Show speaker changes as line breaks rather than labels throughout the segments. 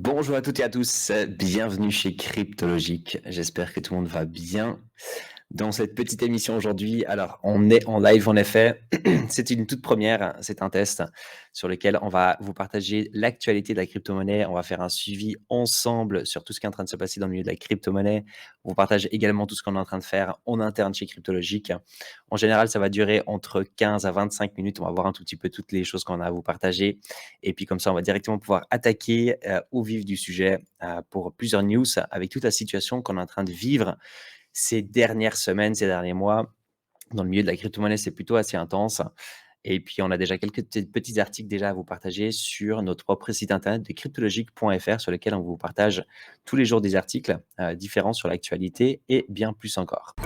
Bonjour à toutes et à tous, bienvenue chez Cryptologique. J'espère que tout le monde va bien dans cette petite émission aujourd'hui. Alors, on est en live en effet. C'est une toute première, hein, c'est un test sur lequel on va vous partager l'actualité de la crypto-monnaie. On va faire un suivi ensemble sur tout ce qui est en train de se passer dans le milieu de la crypto-monnaie. On vous partage également tout ce qu'on est en train de faire en interne chez Cryptologique. En général, ça va durer entre 15 à 25 minutes. On va voir un tout petit peu toutes les choses qu'on a à vous partager. Et puis comme ça, on va directement pouvoir attaquer au vif du sujet pour plusieurs news avec toute la situation qu'on est en train de vivre ces dernières semaines, ces derniers mois. Dans le milieu de la crypto-monnaie, c'est plutôt assez intense. Et puis, on a déjà quelques petits articles déjà à vous partager sur notre propre site internet de cryptologique.fr sur lequel on vous partage tous les jours des articles différents sur l'actualité et bien plus encore.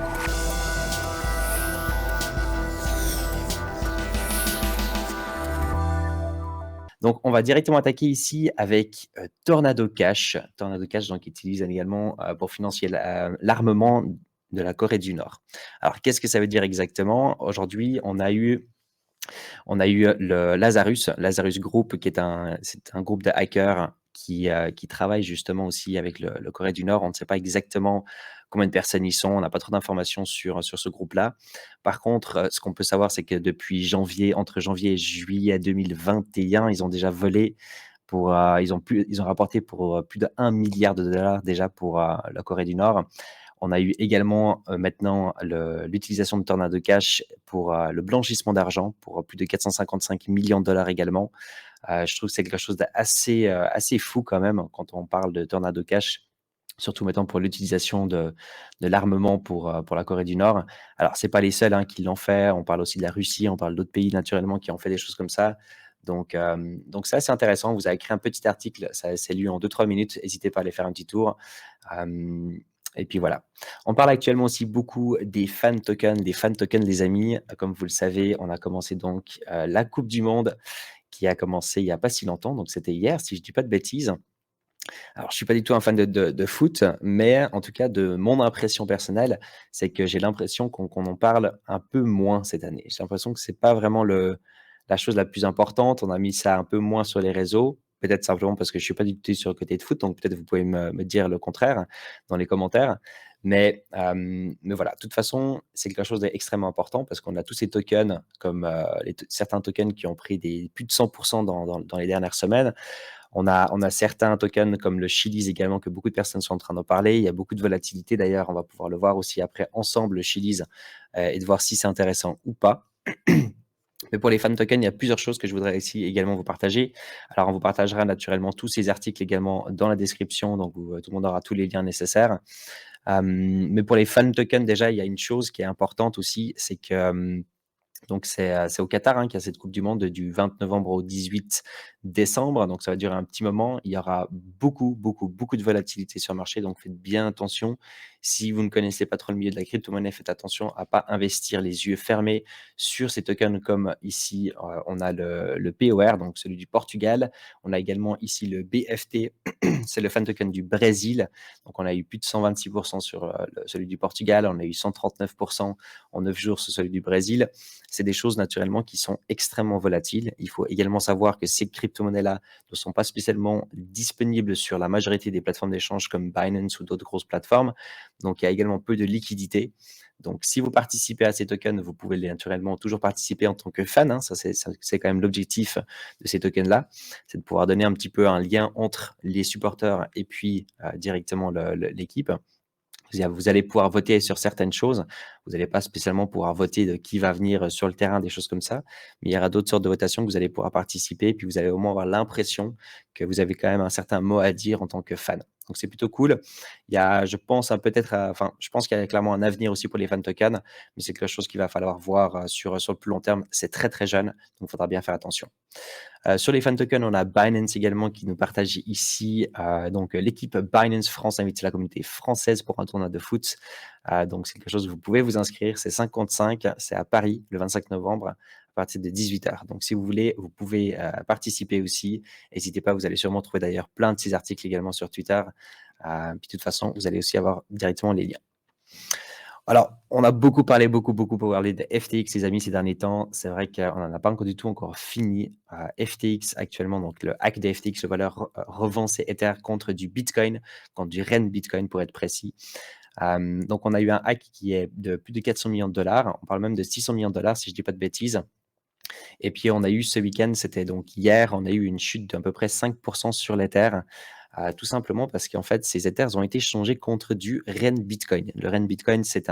Donc, on va directement attaquer ici avec Tornado Cash. Tornado Cash, donc, utilise également pour financer l'armement de la Corée du Nord. Alors, qu'est-ce que ça veut dire exactement? Aujourd'hui, on a eu le Lazarus Group, c'est un groupe de hackers qui travaille justement aussi avec le Corée du Nord. On ne sait pas exactement combien de personnes ils sont, on n'a pas trop d'informations sur ce groupe-là. Par contre, ce qu'on peut savoir, c'est que depuis entre janvier et juillet 2021, ils ont déjà volé ils ont rapporté pour plus de 1 milliard de dollars déjà pour la Corée du Nord. On a eu également maintenant l'utilisation de Tornado Cash pour le blanchissement d'argent pour plus de 455 millions de dollars également. Je trouve que c'est quelque chose assez fou quand même quand on parle de Tornado Cash, surtout maintenant pour l'utilisation de l'armement pour la Corée du Nord. Alors, c'est pas les seuls qui l'ont fait. On parle aussi de la Russie, on parle d'autres pays naturellement qui ont fait des choses comme ça. Donc c'est assez intéressant. Vous avez écrit un petit article, ça c'est lu en 2-3 minutes. N'hésitez pas à aller faire un petit tour. Euh, et puis voilà. On parle actuellement aussi beaucoup des fan tokens, les amis. Comme vous le savez, on a commencé donc la Coupe du Monde qui a commencé il n'y a pas si longtemps. Donc c'était hier, si je ne dis pas de bêtises. Alors, je suis pas du tout un fan de foot, mais en tout cas, de mon impression personnelle, c'est que j'ai l'impression qu'on en parle un peu moins cette année. J'ai l'impression que c'est pas vraiment la chose la plus importante. On a mis ça un peu moins sur les réseaux, peut-être simplement parce que je suis pas du tout sur le côté de foot, donc peut-être vous pouvez me dire le contraire dans les commentaires. Mais voilà, de toute façon, c'est quelque chose d'extrêmement important parce qu'on a tous ces tokens comme certains tokens qui ont pris plus de 100% dans les dernières semaines. On a certains tokens comme le Chiliz également que beaucoup de personnes sont en train d'en parler. Il y a beaucoup de volatilité d'ailleurs. On va pouvoir le voir aussi après ensemble, le Chiliz, et de voir si c'est intéressant ou pas. Mais pour les fan tokens, il y a plusieurs choses que je voudrais ici également vous partager. Alors, on vous partagera naturellement tous ces articles également dans la description, donc tout le monde aura tous les liens nécessaires. Mais pour les fan tokens, déjà, il y a une chose qui est importante aussi, c'est que donc c'est au Qatar, qu'il y a cette coupe du monde du 20 novembre au 18 décembre, donc ça va durer un petit moment. Il y aura beaucoup, beaucoup, beaucoup de volatilité sur le marché, donc faites bien attention. Si vous ne connaissez pas trop le milieu de la crypto-monnaie, faites attention à pas investir les yeux fermés sur ces tokens comme ici, on a le POR, donc celui du Portugal. On a également ici le BFT, c'est le fan token du Brésil. Donc on a eu plus de 126% sur celui du Portugal, on a eu 139% en 9 jours sur celui du Brésil. C'est des choses naturellement qui sont extrêmement volatiles. Il faut également savoir que ces crypto-monnaies-là ne sont pas spécialement disponibles sur la majorité des plateformes d'échange comme Binance ou d'autres grosses plateformes. Donc, il y a également peu de liquidité. Donc, si vous participez à ces tokens, vous pouvez naturellement toujours participer en tant que fan. Ça, c'est quand même l'objectif de ces tokens-là. C'est de pouvoir donner un petit peu un lien entre les supporters et puis directement l'équipe. Vous allez pouvoir voter sur certaines choses. Vous n'allez pas spécialement pouvoir voter de qui va venir sur le terrain, des choses comme ça. Mais il y aura d'autres sortes de votations que vous allez pouvoir participer. Et puis vous allez au moins avoir l'impression que vous avez quand même un certain mot à dire en tant que fan. Donc c'est plutôt cool. Il y a, je pense, je pense qu'il y a clairement un avenir aussi pour les fan tokens, mais c'est quelque chose qu'il va falloir voir sur le plus long terme. C'est très très jeune, donc il faudra bien faire attention. Sur les fan tokens, on a Binance également qui nous partage ici. Donc, l'équipe Binance France invite la communauté française pour un tournoi de foot. Donc, c'est quelque chose que vous pouvez vous inscrire. C'est 55, c'est à Paris le 25 novembre à partir de 18h. Donc, si vous voulez, vous pouvez participer aussi. N'hésitez pas, vous allez sûrement trouver d'ailleurs plein de ces articles également sur Twitter. Puis, de toute façon, vous allez aussi avoir directement les liens. Alors, on a beaucoup parlé de FTX, les amis, ces derniers temps. C'est vrai qu'on n'en a pas encore du tout encore fini. FTX actuellement, donc le hack de FTX, le voleur revend ses Ether contre du Bitcoin, contre du REN Bitcoin pour être précis. Donc, on a eu un hack qui est de plus de 400 millions de dollars. On parle même de 600 millions de dollars, si je ne dis pas de bêtises. Et puis, on a eu ce week-end, c'était donc hier, on a eu une chute d'à peu près 5% sur l'Ether. Tout simplement parce qu'en fait, ces Ethers ont été changés contre du REN Bitcoin. Le REN Bitcoin, c'est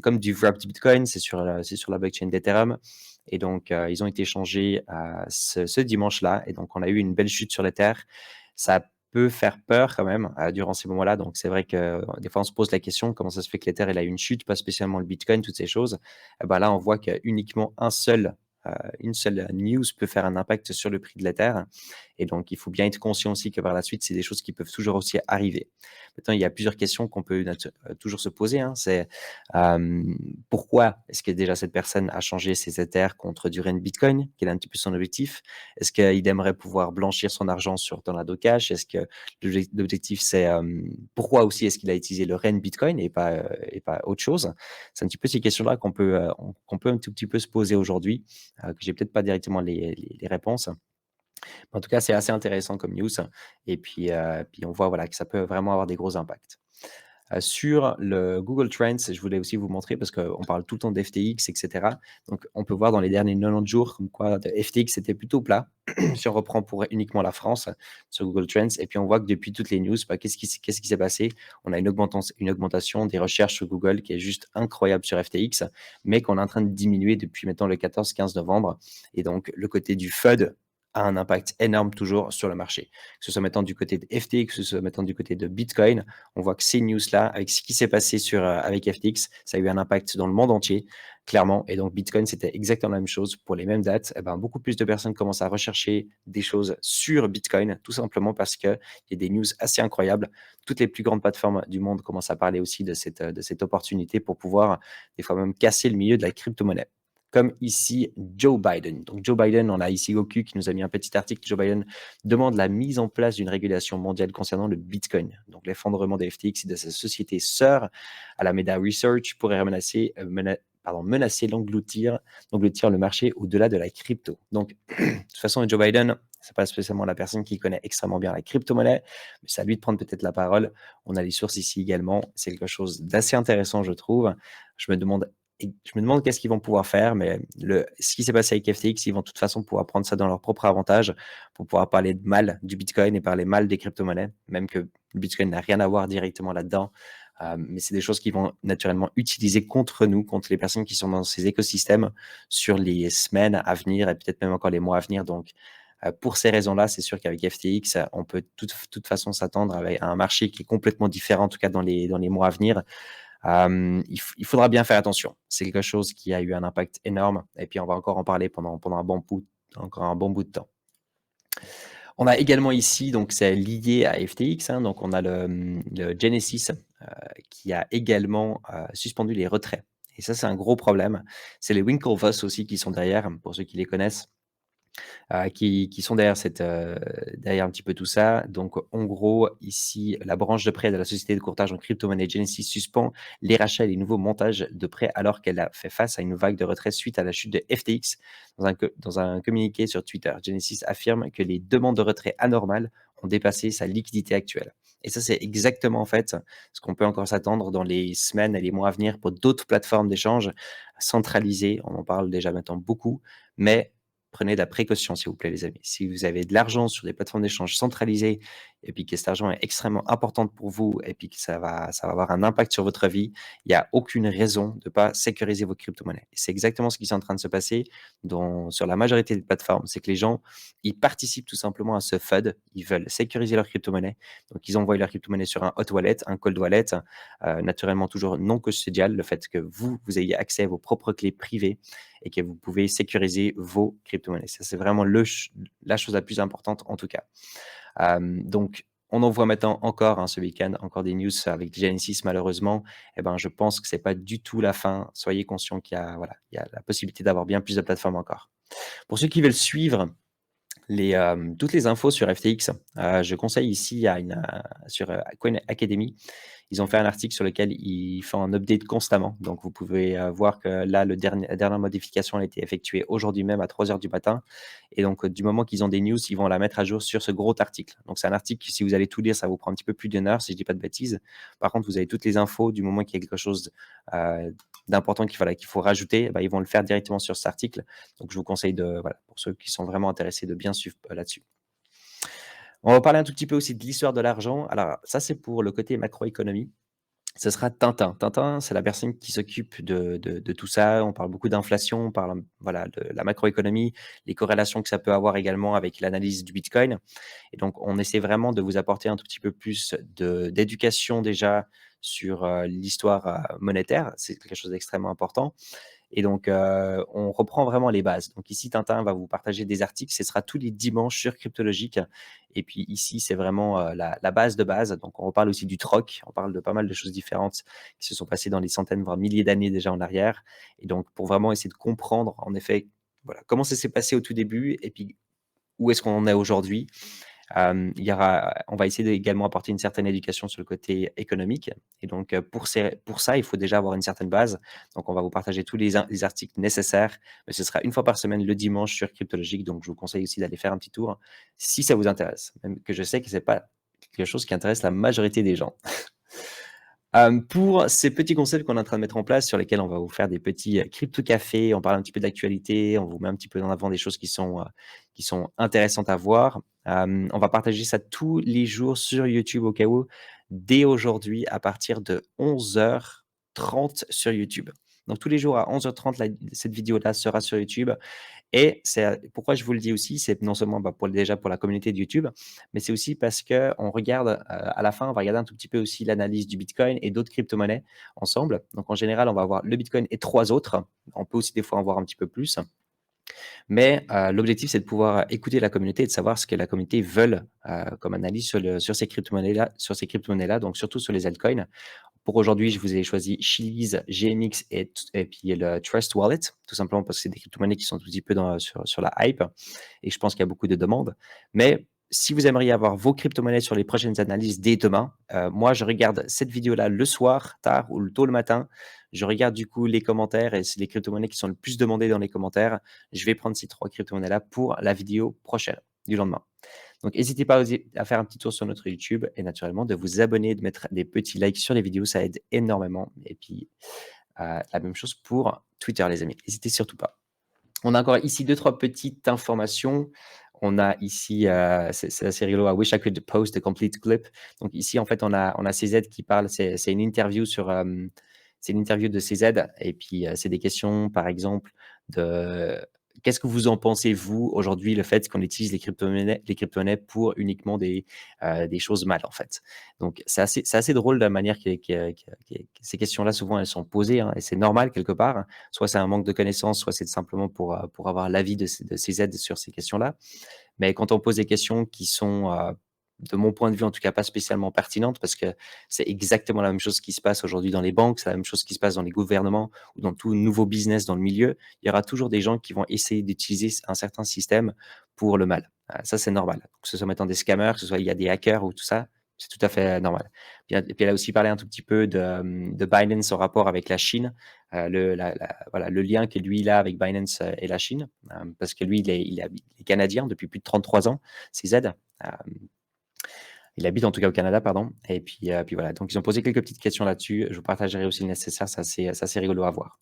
comme du wrapped Bitcoin, c'est sur la blockchain d'Ethereum. Et donc, ils ont été changés ce dimanche-là. Et donc, on a eu une belle chute sur l'Ether. Ça peut faire peur quand même durant ces moments-là. Donc, c'est vrai que des fois, on se pose la question, comment ça se fait que l'Ether, il a eu une chute, pas spécialement le Bitcoin, toutes ces choses. Et ben là, on voit qu'uniquement une seule news peut faire un impact sur le prix de l'Ether. Et donc, il faut bien être conscient aussi que par la suite, c'est des choses qui peuvent toujours aussi arriver. Maintenant, il y a plusieurs questions qu'on peut toujours se poser, hein. C'est pourquoi est-ce que déjà cette personne a changé ses Ethers contre du REN Bitcoin? Quel est un petit peu son objectif? Est-ce qu'il aimerait pouvoir blanchir son argent sur Tornado Cash? Est-ce que l'objectif, c'est pourquoi aussi est-ce qu'il a utilisé le REN Bitcoin et pas autre chose? C'est un petit peu ces questions-là qu'on peut un tout petit peu se poser aujourd'hui, que j'ai peut-être pas directement les réponses. En tout cas, c'est assez intéressant comme news et puis on voit, voilà, que ça peut vraiment avoir des gros impacts. Sur le Google Trends, je voulais aussi vous montrer parce qu'on parle tout le temps d'FTX et cetera. Donc on peut voir dans les derniers 90 jours comme quoi de FTX était plutôt plat, si on reprend pour uniquement la France sur Google Trends et puis on voit que depuis toutes les news, bah, qu'est-ce qui s'est passé? On a une augmentation des recherches sur Google qui est juste incroyable sur FTX, mais qu'on est en train de diminuer depuis maintenant le 14-15 novembre et donc le côté du FUD a un impact énorme toujours sur le marché. Que ce soit maintenant du côté de FTX, que ce soit maintenant du côté de Bitcoin, on voit que ces news-là, avec ce qui s'est passé avec FTX, ça a eu un impact dans le monde entier, clairement. Et donc, Bitcoin, c'était exactement la même chose pour les mêmes dates. Eh ben, beaucoup plus de personnes commencent à rechercher des choses sur Bitcoin, tout simplement parce qu'il y a des news assez incroyables. Toutes les plus grandes plateformes du monde commencent à parler aussi de cette opportunité pour pouvoir, des fois même, casser le milieu de la crypto-monnaie comme ici Joe Biden. Donc Joe Biden, on a ici Goku qui nous a mis un petit article. Joe Biden demande la mise en place d'une régulation mondiale concernant le Bitcoin. Donc l'effondrement des FTX et de sa société sœur, Alameda Research, pourrait menacer d'engloutir le marché au-delà de la crypto. Donc, de toute façon, Joe Biden, c'est pas spécialement la personne qui connaît extrêmement bien la crypto-monnaie, mais c'est à lui de prendre peut-être la parole. On a les sources ici également. C'est quelque chose d'assez intéressant, je trouve. Je me demande qu'est-ce qu'ils vont pouvoir faire, mais ce qui s'est passé avec FTX, ils vont de toute façon pouvoir prendre ça dans leur propre avantage pour pouvoir parler de mal du Bitcoin et parler mal des crypto-monnaies, même que le Bitcoin n'a rien à voir directement là-dedans. Mais c'est des choses qui vont naturellement utiliser contre nous, contre les personnes qui sont dans ces écosystèmes sur les semaines à venir et peut-être même encore les mois à venir. Donc, pour ces raisons-là, c'est sûr qu'avec FTX, on peut de toute façon s'attendre à un marché qui est complètement différent, en tout cas dans les mois à venir. Il faudra bien faire attention. C'est quelque chose qui a eu un impact énorme et puis on va encore en parler pendant encore un bon bout de temps. On a également ici, donc c'est lié à FTX, hein, donc on a le Genesis qui a également suspendu les retraits. Et ça, c'est un gros problème. C'est les Winklevoss aussi qui sont derrière, pour ceux qui les connaissent. Qui sont derrière un petit peu tout ça. Donc, en gros, ici, la branche de prêt de la société de courtage en crypto-monnaie Genesis suspend les rachats et les nouveaux montages de prêts alors qu'elle a fait face à une vague de retrait suite à la chute de FTX. Dans un communiqué sur Twitter, Genesis affirme que les demandes de retrait anormales ont dépassé sa liquidité actuelle. Et ça, c'est exactement en fait ce qu'on peut encore s'attendre dans les semaines et les mois à venir pour d'autres plateformes d'échange centralisées. On en parle déjà maintenant beaucoup, mais prenez de la précaution, s'il vous plaît, les amis. Si vous avez de l'argent sur des plateformes d'échange centralisées et puis que cet argent est extrêmement important pour vous et puis que ça va avoir un impact sur votre vie, il n'y a aucune raison de ne pas sécuriser vos crypto-monnaies. Et c'est exactement ce qui est en train de se passer sur la majorité des plateformes. C'est que les gens, ils participent tout simplement à ce FUD. Ils veulent sécuriser leur crypto-monnaie. Donc, ils envoient leur crypto-monnaie sur un hot wallet, un cold wallet, naturellement toujours non custodial. Le fait que vous ayez accès à vos propres clés privées et que vous pouvez sécuriser vos crypto-monnaies. Ça, c'est vraiment la chose la plus importante en tout cas. Donc, on en voit maintenant encore ce week-end, encore des news avec Genesis malheureusement. Eh ben, je pense que c'est pas du tout la fin. Soyez conscients qu'il y a, voilà, il y a la possibilité d'avoir bien plus de plateformes encore. Pour ceux qui veulent suivre toutes les infos sur FTX. Je conseille ici sur Coin Academy. Ils ont fait un article sur lequel ils font un update constamment. Donc, vous pouvez voir que là, la dernière modification a été effectuée aujourd'hui même à 3 heures du matin. Et donc, du moment qu'ils ont des news, ils vont la mettre à jour sur ce gros article. Donc, c'est un article, si vous allez tout lire, ça vous prend un petit peu plus d'une heure, si je ne dis pas de bêtises. Par contre, vous avez toutes les infos du moment qu'il y a quelque chose d'important qu'il faut rajouter, ils vont le faire directement sur cet article. Donc, je vous conseille pour ceux qui sont vraiment intéressés, de bien suivre là-dessus. On va parler un tout petit peu aussi de l'histoire de l'argent. Alors, ça, c'est pour le côté macroéconomie. Ce sera Tintin. Tintin, c'est la personne qui s'occupe de tout ça. On parle beaucoup d'inflation, on parle de la macroéconomie, les corrélations que ça peut avoir également avec l'analyse du Bitcoin. Et donc, on essaie vraiment de vous apporter un tout petit peu plus d'éducation déjà sur l'histoire monétaire. C'est quelque chose d'extrêmement important. Et donc, on reprend vraiment les bases. Donc ici, Tintin va vous partager des articles. Ce sera tous les dimanches sur Cryptologique. Et puis ici, c'est vraiment la base de base. Donc, on reparle aussi du troc. On parle de pas mal de choses différentes qui se sont passées dans les centaines, voire milliers d'années déjà en arrière. Et donc, pour vraiment essayer de comprendre, en effet, comment ça s'est passé au tout début et puis où est-ce qu'on en est aujourd'hui. On va essayer également apporter une certaine éducation sur le côté économique. Et donc, pour ça, il faut déjà avoir une certaine base. Donc, on va vous partager tous les articles nécessaires. Mais ce sera une fois par semaine, le dimanche, sur Cryptologique. Donc, je vous conseille aussi d'aller faire un petit tour si ça vous intéresse. Même que je sais que ce n'est pas quelque chose qui intéresse la majorité des gens. Pour ces petits concepts qu'on est en train de mettre en place, sur lesquels on va vous faire des petits crypto-cafés, on parle un petit peu d'actualité, on vous met un petit peu en avant des choses qui sont intéressantes à voir. On va partager ça tous les jours sur YouTube au cas où, dès aujourd'hui à partir de 11h30 sur YouTube. Donc tous les jours à 11h30, cette vidéo-là sera sur YouTube. Et c'est pourquoi je vous le dis aussi, c'est non seulement déjà pour la communauté de YouTube, mais c'est aussi parce qu'on regarde, à la fin, on va regarder un tout petit peu aussi l'analyse du Bitcoin et d'autres crypto-monnaies ensemble. Donc en général, on va voir le Bitcoin et 3 autres. On peut aussi des fois en voir un petit peu plus. Mais l'objectif, c'est de pouvoir écouter la communauté et de savoir ce que la communauté veut comme analyse sur ces crypto-monnaies-là, donc surtout sur les altcoins. Pour aujourd'hui, je vous ai choisi Chiliz, GMX et puis le Trust Wallet, tout simplement parce que c'est des crypto-monnaies qui sont un petit peu sur la hype et je pense qu'il y a beaucoup de demandes. Mais si vous aimeriez avoir vos crypto-monnaies sur les prochaines analyses dès demain, moi, je regarde cette vidéo-là le soir, tard ou tôt le matin. Je regarde du coup les commentaires et c'est les crypto-monnaies qui sont le plus demandées dans les commentaires. Je vais prendre ces 3 crypto-monnaies-là pour la vidéo prochaine, du lendemain. Donc, n'hésitez pas à faire un petit tour sur notre YouTube et naturellement de vous abonner, de mettre des petits likes sur les vidéos, ça aide énormément. Et puis, la même chose pour Twitter, les amis. N'hésitez surtout pas. On a encore ici 2-3 petites informations. On a ici, c'est assez rigolo, I wish I could post a complete clip. Donc ici, en fait, on a CZ qui parle, c'est une interview c'est une interview de CZ et puis c'est des questions, par exemple, de qu'est-ce que vous en pensez, vous, aujourd'hui, le fait qu'on utilise les crypto-monnaies pour uniquement des choses mal, en fait. Donc c'est assez drôle la manière que ces questions-là, souvent, elles sont posées, hein, et c'est normal quelque part. Soit c'est un manque de connaissances, soit c'est simplement pour avoir l'avis de CZ sur ces questions-là. Mais quand on pose des questions qui sont, de mon point de vue en tout cas, pas spécialement pertinentes, parce que c'est exactement la même chose qui se passe aujourd'hui dans les banques, c'est la même chose qui se passe dans les gouvernements ou dans tout nouveau business dans le milieu. Il y aura toujours des gens qui vont essayer d'utiliser un certain système pour le mal. Ça, c'est normal. Que ce soit maintenant des scammers, que ce soit il y a des hackers ou tout ça, c'est tout à fait normal. Et puis elle a aussi parlé un tout petit peu de Binance en rapport avec la Chine, le lien que lui il a avec Binance et la Chine, parce que lui il est canadien depuis plus de 33 ans, c'est Z. Il habite en tout cas au Canada, pardon. Et puis voilà. Donc ils ont posé quelques petites questions là-dessus. Je vous partagerai aussi le nécessaire. C'est assez rigolo à voir.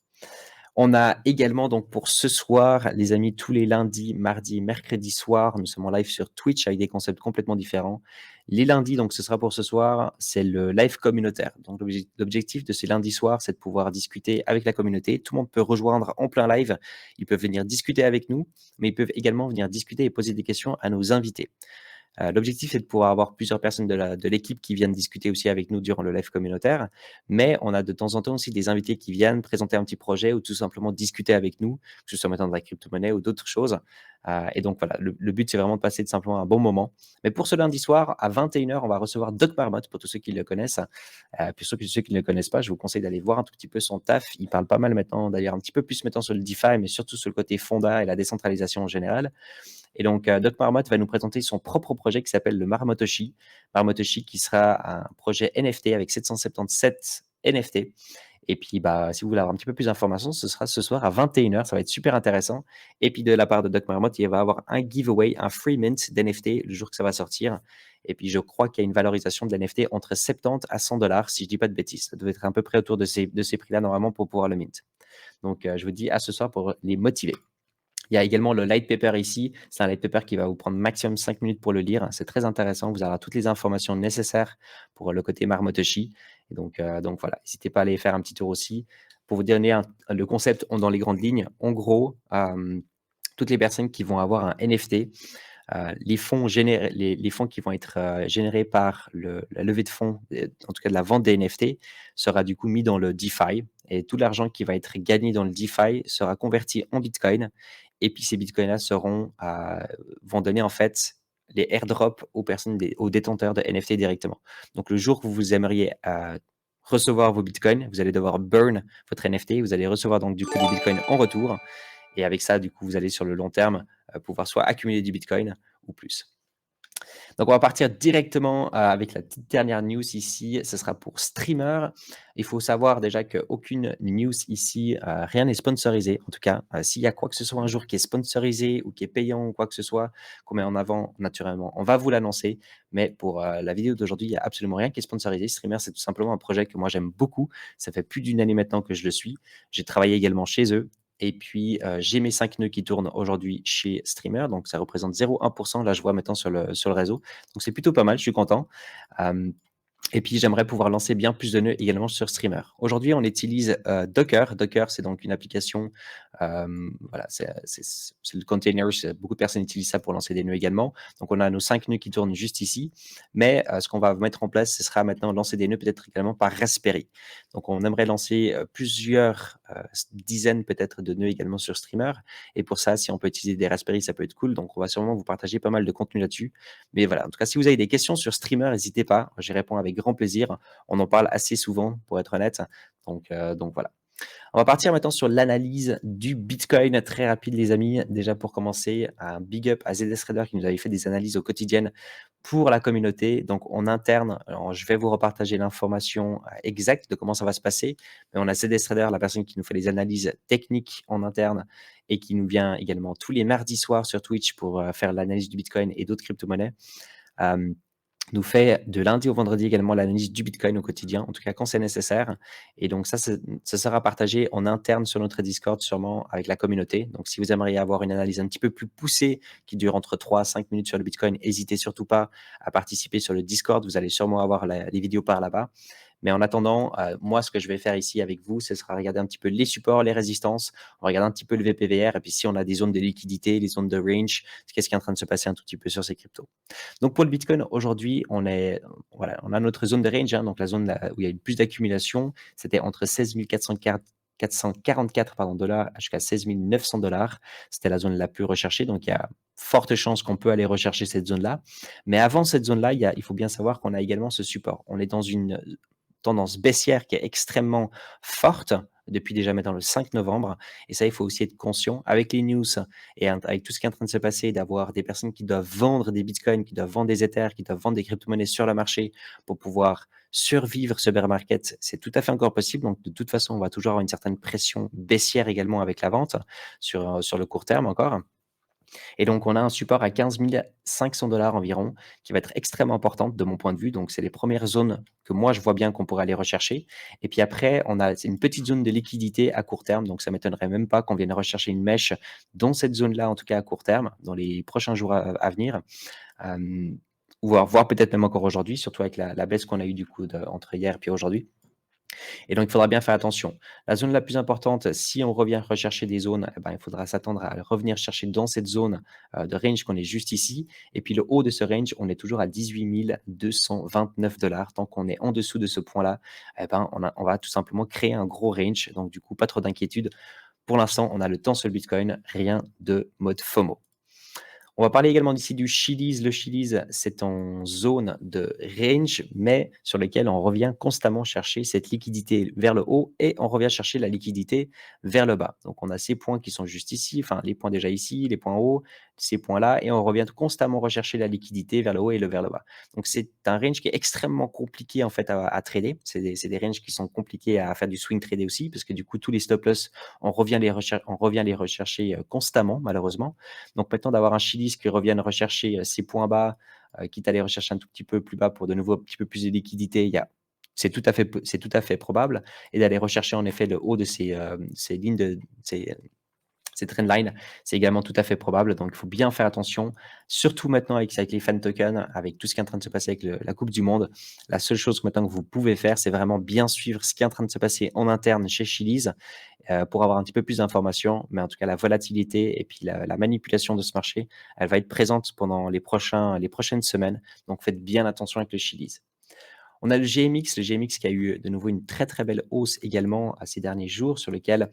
On a également donc pour ce soir, les amis, tous les lundis, mardis, mercredis soirs, nous sommes en live sur Twitch avec des concepts complètement différents. Les lundis, donc ce sera pour ce soir, c'est le live communautaire. Donc l'objectif de ces lundis soirs, c'est de pouvoir discuter avec la communauté. Tout le monde peut rejoindre en plein live. Ils peuvent venir discuter avec nous, mais ils peuvent également venir discuter et poser des questions à nos invités. L'objectif, c'est de pouvoir avoir plusieurs personnes de l'équipe qui viennent discuter aussi avec nous durant le live communautaire. Mais on a de temps en temps aussi des invités qui viennent présenter un petit projet ou tout simplement discuter avec nous, que ce soit maintenant de la crypto-monnaie ou d'autres choses. Et donc voilà, le but, c'est vraiment de passer simplement un bon moment. Mais pour ce lundi soir, à 21h, on va recevoir Doc Marmotte, pour tous ceux qui le connaissent. Pour ceux qui ne le connaissent pas, je vous conseille d'aller voir un tout petit peu son taf. Il parle pas mal maintenant, d'ailleurs un petit peu plus maintenant sur le DeFi, mais surtout sur le côté fonda et la décentralisation en général. Et donc, Doc Marmot va nous présenter son propre projet qui s'appelle le Marmotoshi. Marmotoshi qui sera un projet NFT avec 777 NFT. Et puis, bah, si vous voulez avoir un petit peu plus d'informations, ce sera ce soir à 21h. Ça va être super intéressant. Et puis, de la part de Doc Marmot, il va avoir un giveaway, un free mint d'NFT le jour que ça va sortir. Et puis, je crois qu'il y a une valorisation de l'NFT entre 70 à 100 dollars, si je ne dis pas de bêtises. Ça doit être à peu près autour de ces prix-là, normalement, pour pouvoir le mint. Donc, je vous dis à ce soir pour les motiver. Il y a également le light paper ici. C'est un light paper qui va vous prendre maximum 5 minutes pour le lire. C'est très intéressant. Vous aurez toutes les informations nécessaires pour le côté Marmotoshi. Et donc voilà, n'hésitez pas à aller faire un petit tour aussi. Pour vous donner le concept dans les grandes lignes, en gros, toutes les personnes qui vont avoir un NFT, les fonds qui vont être générés par la levée de fonds, en tout cas de la vente des NFT, sera du coup mis dans le DeFi. Et tout l'argent qui va être gagné dans le DeFi sera converti en Bitcoin. Et puis ces Bitcoins-là vont donner en fait les airdrops aux personnes, aux détenteurs de NFT directement. Donc le jour que vous aimeriez recevoir vos Bitcoins, vous allez devoir burn votre NFT. Vous allez recevoir donc du coup des Bitcoins en retour. Et avec ça, du coup, vous allez sur le long terme pouvoir soit accumuler du Bitcoin ou plus. Donc, on va partir directement avec la petite dernière news ici. Ce sera pour Streamer. Il faut savoir déjà qu'aucune news ici, rien n'est sponsorisé. En tout cas, s'il y a quoi que ce soit un jour qui est sponsorisé ou qui est payant ou quoi que ce soit, qu'on met en avant naturellement, on va vous l'annoncer. Mais pour la vidéo d'aujourd'hui, il n'y a absolument rien qui est sponsorisé. Streamer, c'est tout simplement un projet que moi j'aime beaucoup. Ça fait plus d'une année maintenant que je le suis. J'ai travaillé également chez eux. Et puis, j'ai mes 5 nœuds qui tournent aujourd'hui chez Streamer, donc ça représente 0,1%. Là, je vois maintenant sur le réseau. Donc c'est plutôt pas mal, je suis content. Et puis, j'aimerais pouvoir lancer bien plus de nœuds également sur Streamer. Aujourd'hui, on utilise Docker. Docker, c'est donc une application, voilà, c'est le container. Beaucoup de personnes utilisent ça pour lancer des nœuds également. Donc, on a nos 5 nœuds qui tournent juste ici. Mais ce qu'on va mettre en place, ce sera maintenant lancer des nœuds peut-être également par Raspberry. Donc, on aimerait lancer plusieurs dizaines peut-être de nœuds également sur Streamer. Et pour ça, si on peut utiliser des Raspberry, ça peut être cool. Donc, on va sûrement vous partager pas mal de contenu là-dessus. Mais voilà, en tout cas, si vous avez des questions sur Streamer, n'hésitez pas. J'y réponds avec grand plaisir. On en parle assez souvent, pour être honnête. Donc voilà. On va partir maintenant sur l'analyse du Bitcoin. Très rapide, les amis. Déjà, pour commencer, un big up à ZS Trader qui nous avait fait des analyses au quotidien pour la communauté. Donc, en interne, alors, je vais vous repartager l'information exacte de comment ça va se passer. Mais on a ZS Trader, la personne qui nous fait les analyses techniques en interne et qui nous vient également tous les mardis soirs sur Twitch pour faire l'analyse du Bitcoin et d'autres crypto-monnaies. Nous fait de lundi au vendredi également l'analyse du Bitcoin au quotidien, en tout cas quand c'est nécessaire. Et donc ça sera partagé en interne sur notre Discord, sûrement avec la communauté. Donc si vous aimeriez avoir une analyse un petit peu plus poussée qui dure entre 3 à 5 minutes sur le Bitcoin, n'hésitez surtout pas à participer sur le Discord. Vous allez sûrement avoir les vidéos par là-bas. Mais en attendant, moi, ce que je vais faire ici avec vous, ce sera regarder un petit peu les supports, les résistances. On va regarder un petit peu le VPVR. Et puis, si on a des zones de liquidité, les zones de range, qu'est-ce qui est en train de se passer un tout petit peu sur ces cryptos. Donc, pour le Bitcoin, aujourd'hui, on a notre zone de range, hein, donc la zone où il y a eu plus d'accumulation. C'était entre 16 444 dollars jusqu'à 16 900 dollars. C'était la zone la plus recherchée. Donc, il y a forte chance qu'on peut aller rechercher cette zone-là. Mais avant cette zone-là, il faut bien savoir qu'on a également ce support. On est dans une tendance baissière qui est extrêmement forte depuis déjà maintenant le 5 novembre. Et ça, il faut aussi être conscient avec les news et avec tout ce qui est en train de se passer, d'avoir des personnes qui doivent vendre des bitcoins, qui doivent vendre des ethers, qui doivent vendre des crypto-monnaies sur le marché pour pouvoir survivre ce bear market. C'est tout à fait encore possible. Donc, de toute façon, on va toujours avoir une certaine pression baissière également avec la vente sur le court terme encore. Et donc, on a un support à 15 500 dollars environ, qui va être extrêmement importante de mon point de vue. Donc, c'est les premières zones que moi, je vois bien qu'on pourrait aller rechercher. Et puis après, on a une petite zone de liquidité à court terme. Donc, ça ne m'étonnerait même pas qu'on vienne rechercher une mèche dans cette zone-là, en tout cas à court terme, dans les prochains jours à venir. Ou voir peut-être même encore aujourd'hui, surtout avec la baisse qu'on a eue du coup entre hier et puis aujourd'hui. Et donc, il faudra bien faire attention. La zone la plus importante, si on revient rechercher des zones, eh ben, il faudra s'attendre à revenir chercher dans cette zone de range qu'on est juste ici. Et puis, le haut de ce range, on est toujours à 18 229 dollars. Tant qu'on est en dessous de ce point-là, eh ben, on va tout simplement créer un gros range. Donc, du coup, pas trop d'inquiétude. Pour l'instant, on a le temps sur le Bitcoin, rien de mode FOMO. On va parler également ici du Chiliz. Le Chiliz, c'est en zone de range, mais sur lequel on revient constamment chercher cette liquidité vers le haut et on revient chercher la liquidité vers le bas. Donc on a ces points qui sont juste ici, enfin les points déjà ici, les points hauts, ces points-là, et on revient constamment rechercher la liquidité vers le haut et vers le bas. Donc c'est un range qui est extrêmement compliqué en fait à trader. C'est des ranges qui sont compliqués à faire du swing trader aussi, parce que du coup tous les stop loss, on revient les rechercher constamment malheureusement. Donc maintenant d'avoir un Chiliz qui revienne rechercher ses points bas, quitte à aller rechercher un tout petit peu plus bas pour de nouveau un petit peu plus de liquidité, c'est tout à fait probable, et d'aller rechercher en effet le haut de ces lignes de ces trend lines, c'est également tout à fait probable. Donc il faut bien faire attention, surtout maintenant avec les fan tokens, avec tout ce qui est en train de se passer avec la Coupe du Monde. La seule chose que maintenant que vous pouvez faire, c'est vraiment bien suivre ce qui est en train de se passer en interne chez Chiliz, pour avoir un petit peu plus d'informations. Mais en tout cas, la volatilité et puis la manipulation de ce marché, elle va être présente pendant les prochaines semaines. Donc faites bien attention avec le Chiliz. On a le GMX qui a eu de nouveau une très très belle hausse également à ces derniers jours, sur lequel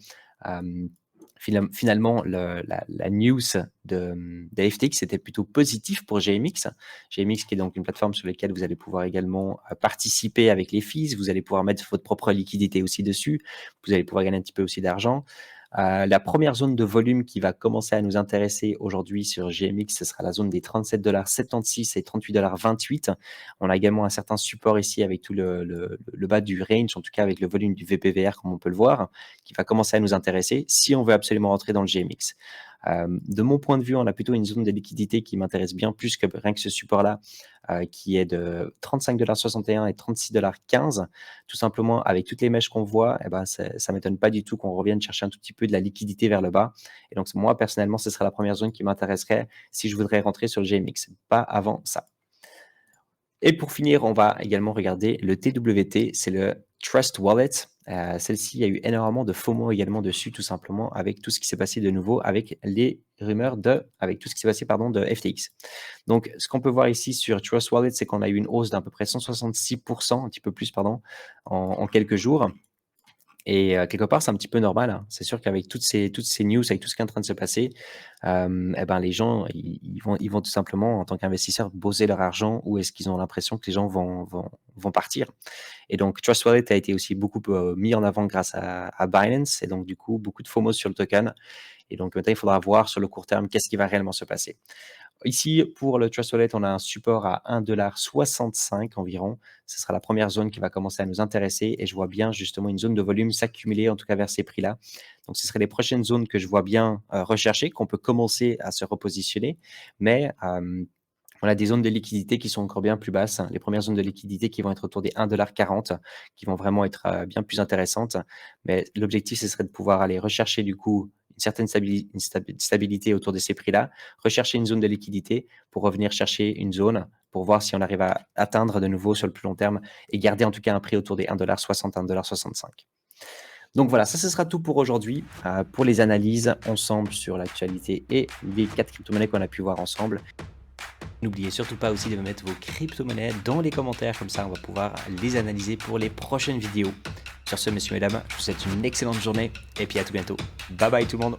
finalement la news de FTX était plutôt positif pour GMX. GMX qui est donc une plateforme sur laquelle vous allez pouvoir également participer avec les fees, vous allez pouvoir mettre votre propre liquidité aussi dessus, vous allez pouvoir gagner un petit peu aussi d'argent. La première zone de volume qui va commencer à nous intéresser aujourd'hui sur GMX, ce sera la zone des 37,76 $ et 38,28 $. On a également un certain support ici avec tout le bas du range, en tout cas avec le volume du VPVR comme on peut le voir, qui va commencer à nous intéresser si on veut absolument rentrer dans le GMX. De mon point de vue, on a plutôt une zone de liquidité qui m'intéresse bien plus que rien que ce support-là, qui est de 35,61 $ et 36,15 $. Tout simplement, avec toutes les mèches qu'on voit, eh ben, ça ne m'étonne pas du tout qu'on revienne chercher un tout petit peu de la liquidité vers le bas. Et donc, moi, personnellement, ce serait la première zone qui m'intéresserait si je voudrais rentrer sur le GMX, pas avant ça. Et pour finir, on va également regarder le TWT, c'est le Trust Wallet. Celle-ci, il y a eu énormément de FOMO également dessus, tout simplement, avec tout ce qui s'est passé de nouveau avec les rumeurs avec tout ce qui s'est passé, pardon, de FTX. Donc, ce qu'on peut voir ici sur Trust Wallet, c'est qu'on a eu une hausse d'à peu près 166%, un petit peu plus, pardon, en quelques jours. Et quelque part, c'est un petit peu normal, hein. C'est sûr qu'avec toutes ces news, avec tout ce qui est en train de se passer, et ben, les gens, ils vont tout simplement, en tant qu'investisseurs, poser leur argent, ou est-ce qu'ils ont l'impression que les gens vont partir. Et donc Trust Wallet a été aussi beaucoup mis en avant grâce à Binance, et donc du coup, beaucoup de FOMO sur le token. Et donc maintenant, il faudra voir sur le court terme qu'est-ce qui va réellement se passer. Ici, pour le Trust Wallet, on a un support à 1,65 $ environ. Ce sera la première zone qui va commencer à nous intéresser, et je vois bien justement une zone de volume s'accumuler, en tout cas vers ces prix-là. Donc, ce seraient les prochaines zones que je vois bien rechercher, qu'on peut commencer à se repositionner. Mais on a des zones de liquidité qui sont encore bien plus basses. Les premières zones de liquidité qui vont être autour des 1,40 $, qui vont vraiment être bien plus intéressantes. Mais l'objectif, ce serait de pouvoir aller rechercher du coup une certaine stabilité autour de ces prix-là, rechercher une zone de liquidité pour revenir chercher une zone, pour voir si on arrive à atteindre de nouveau sur le plus long terme, et garder en tout cas un prix autour des 1,60 $, 1,65 $. Donc voilà, ça ce sera tout pour aujourd'hui, pour les analyses ensemble sur l'actualité et les 4 crypto-monnaies qu'on a pu voir ensemble. N'oubliez surtout pas aussi de me mettre vos crypto-monnaies dans les commentaires, comme ça on va pouvoir les analyser pour les prochaines vidéos. Sur ce, messieurs, mesdames, je vous souhaite une excellente journée et puis à tout bientôt. Bye bye tout le monde.